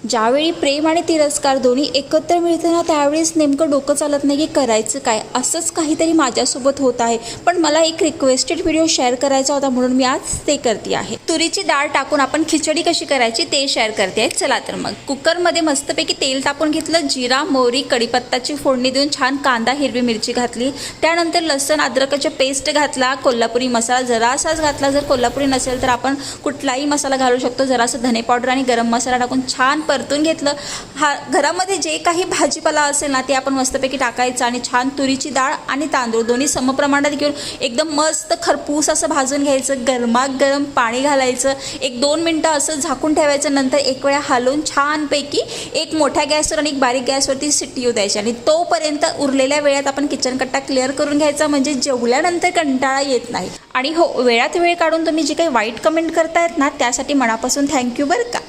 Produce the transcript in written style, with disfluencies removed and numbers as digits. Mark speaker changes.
Speaker 1: ज्यावेळी प्रेम आणि तिरस्कार दोन्ही एकत्र मिळतं ना, त्यावेळेस नेमकं डोकं चालत नाही की करायचं काय. असंच काहीतरी माझ्यासोबत होत आहे. पण मला एक रिक्वेस्टेड व्हिडिओ शेअर करायचा होता म्हणून मी आज ते करते आहे. तुरीची डाळ टाकून आपण खिचडी कशी करायची ते शेअर करते आहे. चला तर मग कुकरमध्ये मस्तपैकी तेल तापून घेतलं. जिरा, मोहरी, कढीपत्ताची फोडणी देऊन छान कांदा, हिरवी मिरची घातली. त्यानंतर लसूण अद्रकाच्या पेस्ट घातला. कोल्हापुरी मसाला जरासाच घातला. जर कोल्हापुरी नसेल तर आपण कुठलाही मसाला घालू शकतो. जरासं धने पावडर आणि गरम मसाला टाकून छान परतून घेतलं. घरामध्ये जे काही भाजीपाला असेल ना ते आपण मस्तपैकी टाकायचं आणि छान तुरीची डाळ आणि तांदूळ दोन्ही समप्रमाणात घेऊन एकदम मस्त खरपूस असं भाजून घ्यायचं. गरमागरम पाणी घालायचं. 1-2 मिनटं असं झाकून ठेवायचं. नंतर एक वेळा हलवून छानपैकी एक मोठ्या गॅसवर आणि एक बारीक गॅसवरती शिट्टी येऊ द्यायची आणि तोपर्यंत उरलेल्या वेळात आपण किचन कट्टा क्लिअर करून घ्यायचा, म्हणजे जेवल्यानंतर कंटाळा येत नाही. आणि हो, वेळात वेळ काढून तुम्ही जी काही वाईट कमेंट करतायत ना त्यासाठी मनापासून थँक्यू बरं का.